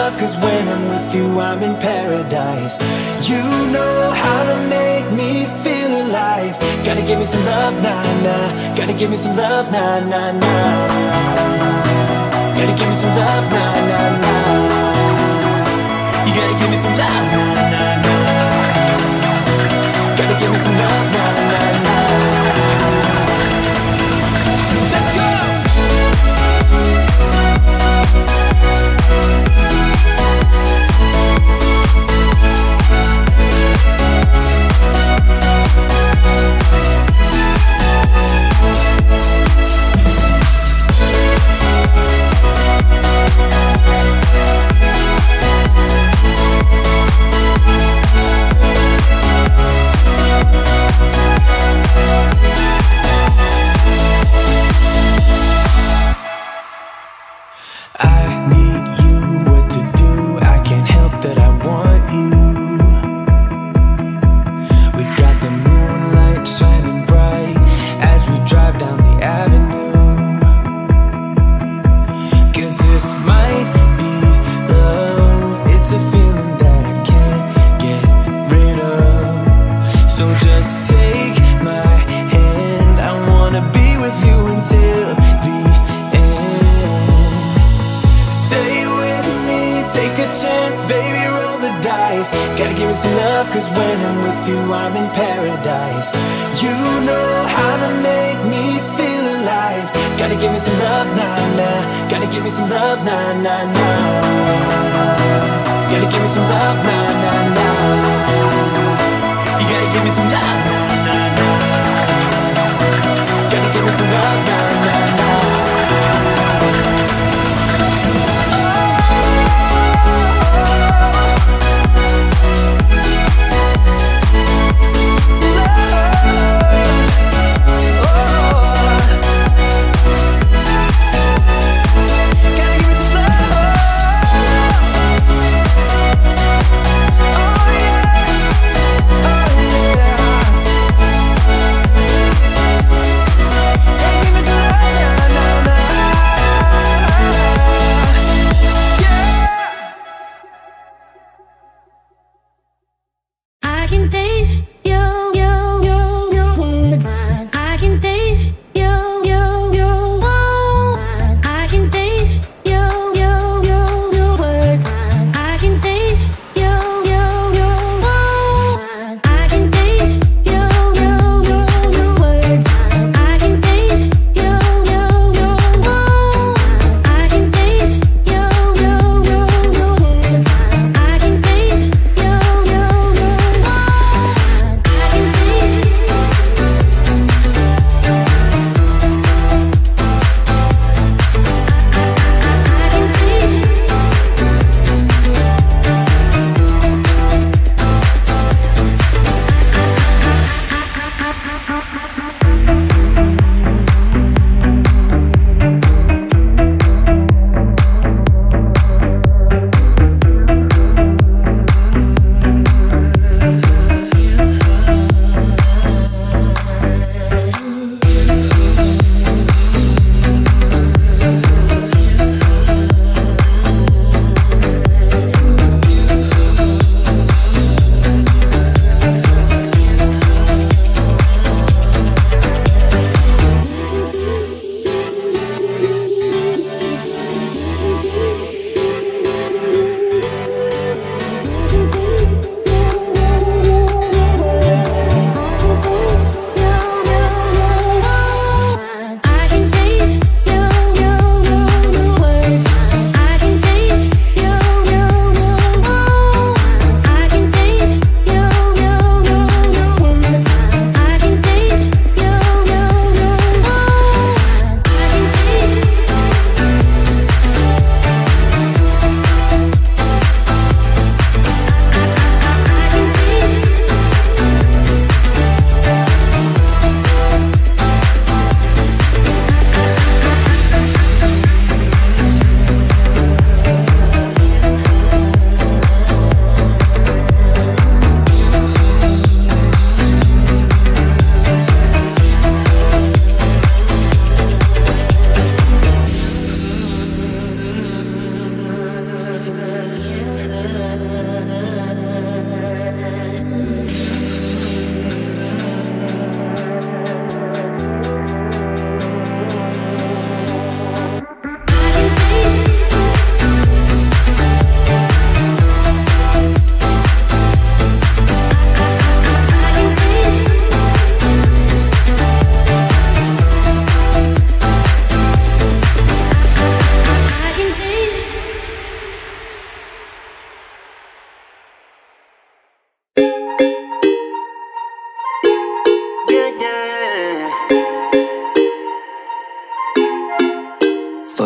love, cause when I'm with you I'm in paradise. You know how to make me feel alive. Gotta give me some love, nah, nah. Gotta give me some love, nah, nah, nah. Gotta give me some love, nah, nah, nah. You gotta give me some love, nah, nah, nah. Gotta give me some love, nah, nah, nah. Let's go!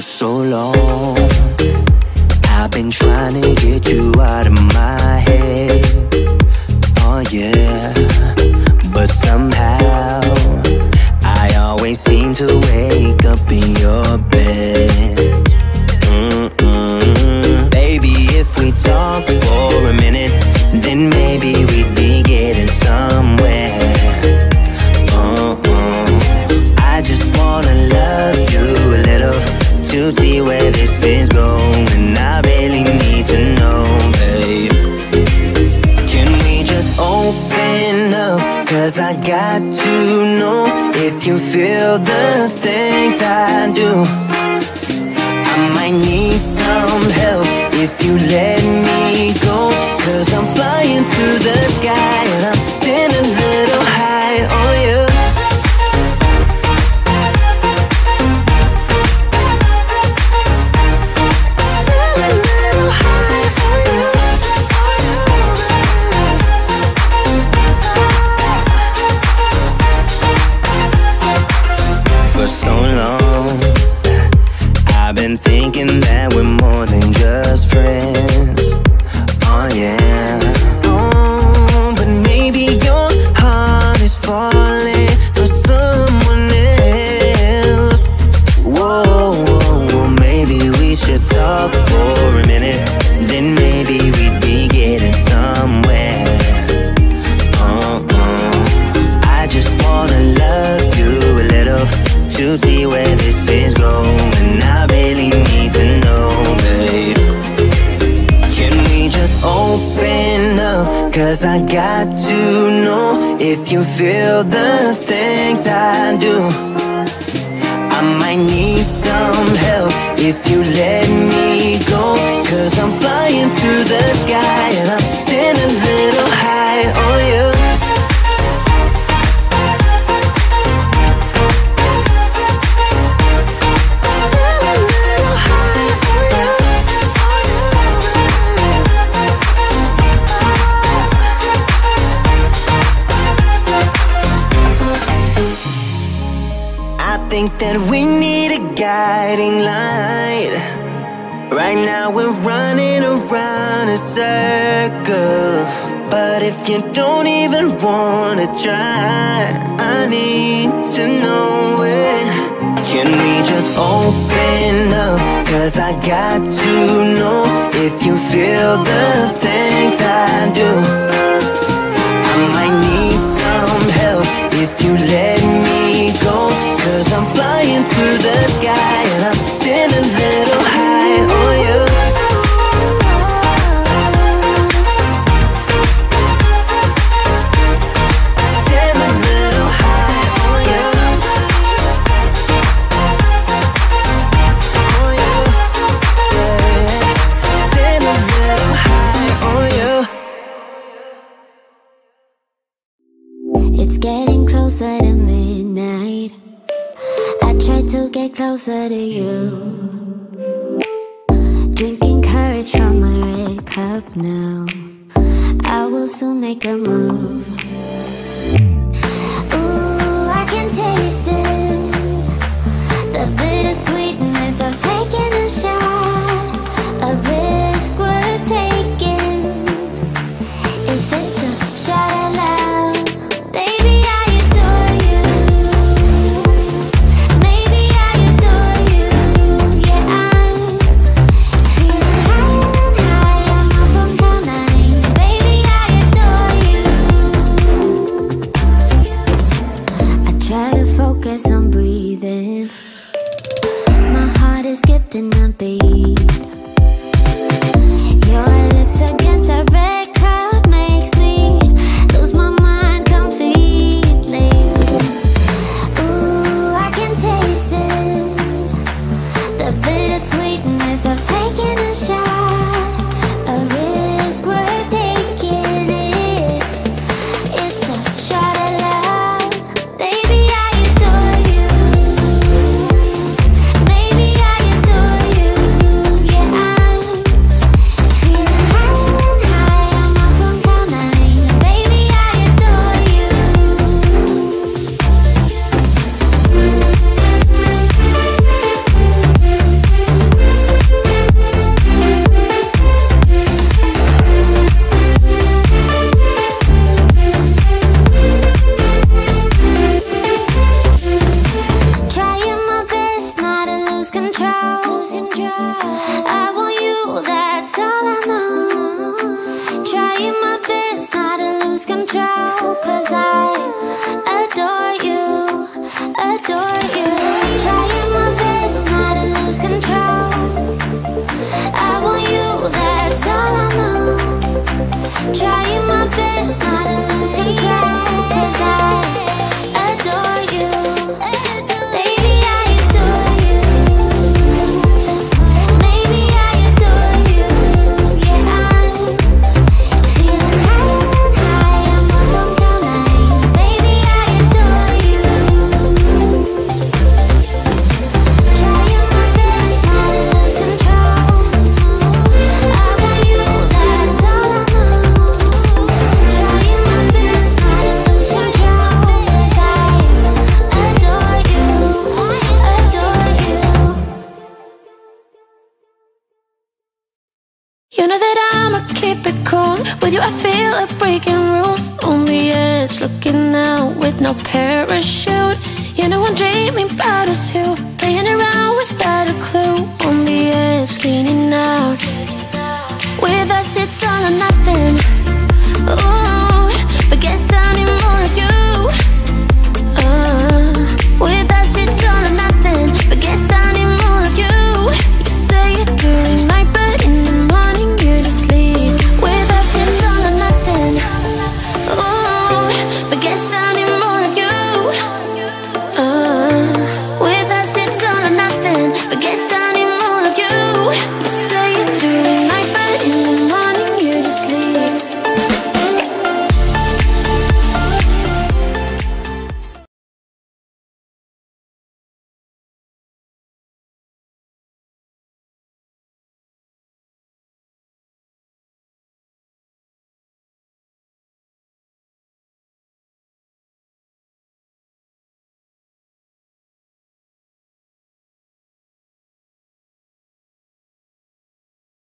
For so long, I've been trying to get you out of my head. Oh yeah, but somehow I always seem to wake up in your bed. Baby, if we talk for a minute, then maybe we'd be getting somewhere. I just wanna love you a little to see where this is going. I really need to know, babe. Can we just open up? 'Cause I got to know if you feel the things I do. I might need some help if you let me go. 'Cause I'm flying through the sky and I'm sitting a little high on you. For so long, I've been thinking that we're more than just friends. Oh yeah. Oh, but maybe your heart is falling for someone else. Whoa, whoa, whoa, maybe we should talk for a minute. Then maybe we'd be getting somewhere. I just wanna love you a little to see where this is going. I really need to know, babe. Can we just open up? 'Cause I got to know if you feel the things I do. I might need some help if you let me go. 'Cause I'm flying through the sky and I'm sitting a little high on you. I think that we need a guiding light. Right now we're running around in circles. But if you don't even wanna try, I need to know it. Can we just open up? 'Cause I got to know if you feel the things I do. I might need some help if you let me go. 'Cause I'm flying through the sky and I'm sitting a little high on you. Sitting a little high on you. On you. Yeah. Sitting a little high on you. It's getting closer to midnight. I try to get closer to you. Drinking courage from my red cup now. I will soon make a move. Ooh, I can taste it. The bittersweetness of taking a shot. A risk worth taking. If it's a shot at love, baby, I adore you. Maybe I adore you. Yeah, I'm feeling higher and higher. I'm up on cloud nine. Baby, I adore you. I try to focus on breathing. I'ma keep it cool. With you I feel like breaking rules. On the edge, looking out with no parachute. You know I'm dreaming about us two, playing around without a clue. On the edge, leaning out. With us it's all or nothing.